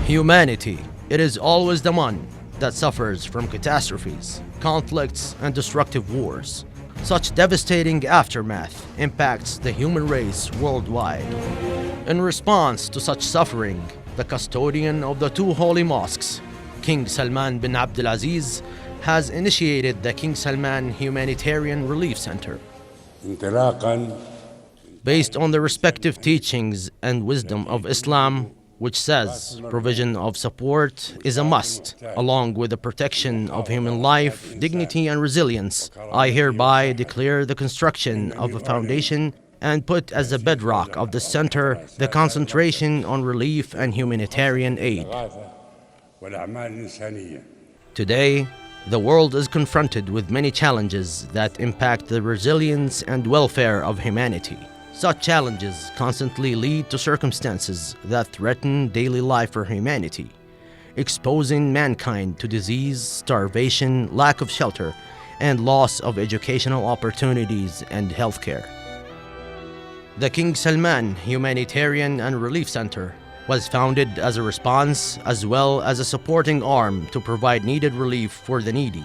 Humanity, it is always the one that suffers from catastrophes, conflicts, and destructive wars. Such devastating aftermath impacts the human race worldwide. In response to such suffering, the custodian of the two holy mosques, King Salman bin Abdulaziz, has initiated the King Salman Humanitarian Relief Center. Based on the respective teachings and wisdom of Islam, which says provision of support is a must, along with the protection of human life, dignity, and resilience, I hereby declare the construction of a foundation and put as the bedrock of the center the concentration on relief and humanitarian aid. Today, the world is confronted with many challenges that impact the resilience and welfare of humanity. Such challenges constantly lead to circumstances that threaten daily life for humanity, exposing mankind to disease, starvation, lack of shelter, and loss of educational opportunities and healthcare. The King Salman Humanitarian and Relief Center was founded as a response as well as a supporting arm to provide needed relief for the needy,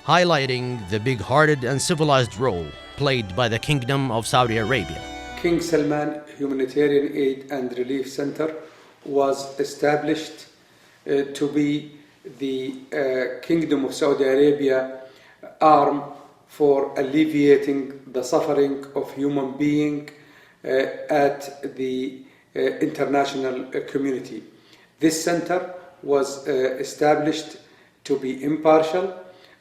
highlighting the big-hearted and civilized role played by the Kingdom of Saudi Arabia. King Salman Humanitarian Aid and Relief Center was established to be the Kingdom of Saudi Arabia arm for alleviating the suffering of human beings at the international community. This center was established to be impartial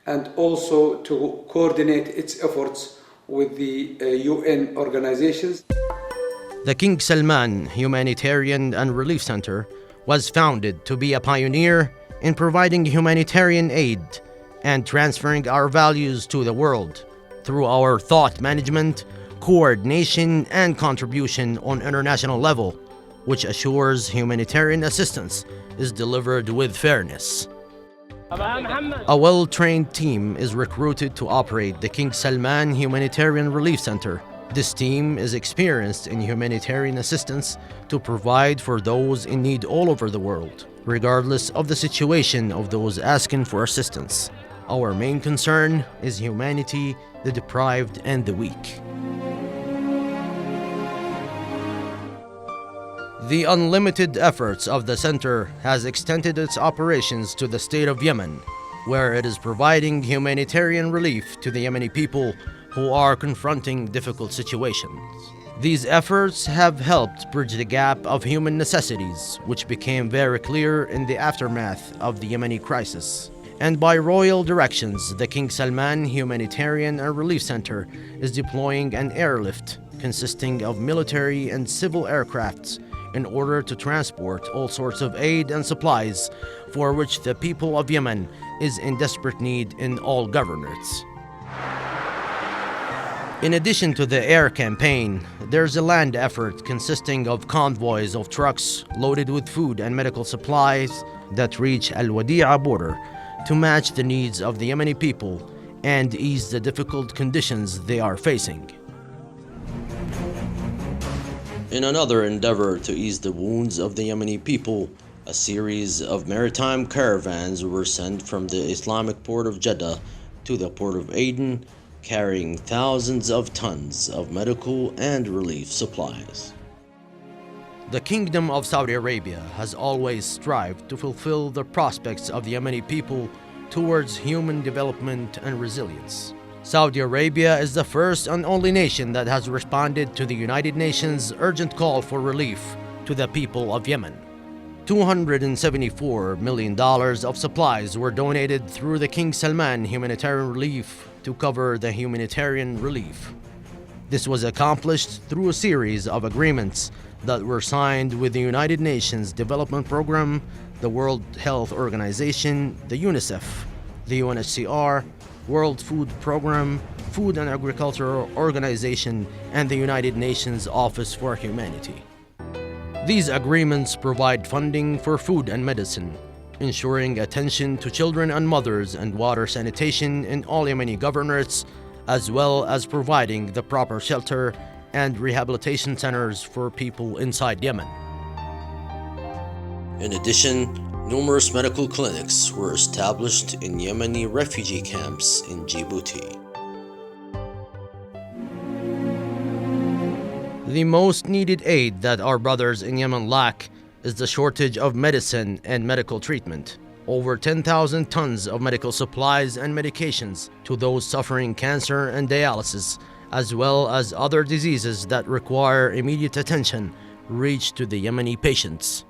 and also to coordinate its efforts with the UN organizations. The King Salman Humanitarian and Relief Center was founded to be a pioneer in providing humanitarian aid and transferring our values to the world through our thought management, coordination, and contribution on international level, which assures humanitarian assistance is delivered with fairness. A well-trained team is recruited to operate the King Salman Humanitarian Relief Center. This team is experienced in humanitarian assistance to provide for those in need all over the world, regardless of the situation of those asking for assistance. Our main concern is humanity, the deprived, and the weak. The unlimited efforts of the center has extended its operations to the state of Yemen, where it is providing humanitarian relief to the Yemeni people who are confronting difficult situations. These efforts have helped bridge the gap of human necessities, which became very clear in the aftermath of the Yemeni crisis. And by royal directions, the King Salman Humanitarian and Relief Center is deploying an airlift consisting of military and civil aircrafts in order to transport all sorts of aid and supplies for which the people of Yemen is in desperate need in all governorates. In addition to the air campaign, there's a land effort consisting of convoys of trucks loaded with food and medical supplies that reach Al-Wadi'a border to match the needs of the Yemeni people and ease the difficult conditions they are facing. In another endeavor to ease the wounds of the Yemeni people, a series of maritime caravans were sent from the Islamic port of Jeddah to the port of Aden, carrying thousands of tons of medical and relief supplies. The Kingdom of Saudi Arabia has always strived to fulfill the prospects of the Yemeni people towards human development and resilience. Saudi Arabia is the first and only nation that has responded to the United Nations' urgent call for relief to the people of Yemen. $274 million of supplies were donated through the King Salman Humanitarian Relief to cover the humanitarian relief. This was accomplished through a series of agreements that were signed with the United Nations Development Program, the World Health Organization, the UNICEF, the UNHCR, World Food Program, Food and Agriculture Organization, and the United Nations Office for Humanity. These agreements provide funding for food and medicine, ensuring attention to children and mothers and water sanitation in all Yemeni governorates, as well as providing the proper shelter and rehabilitation centers for people inside Yemen. In addition, numerous medical clinics were established in Yemeni refugee camps in Djibouti. The most needed aid that our brothers in Yemen lack is the shortage of medicine and medical treatment. Over 10,000 tons of medical supplies and medications to those suffering cancer and dialysis, as well as other diseases that require immediate attention, reach to the Yemeni patients.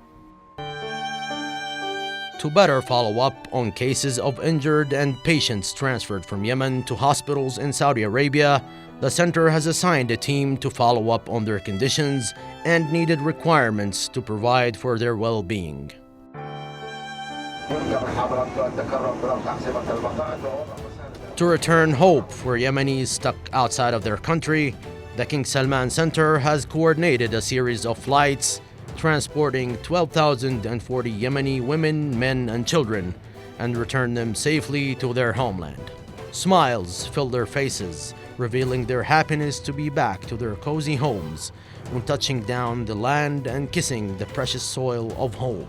To better follow up on cases of injured and patients transferred from Yemen to hospitals in Saudi Arabia, the center has assigned a team to follow up on their conditions and needed requirements to provide for their well-being. To return hope for Yemenis stuck outside of their country, the King Salman Center has coordinated a series of flights transporting 12,040 Yemeni women, men, and children and returned them safely to their homeland. Smiles filled their faces, revealing their happiness to be back to their cozy homes when touching down the land and kissing the precious soil of home.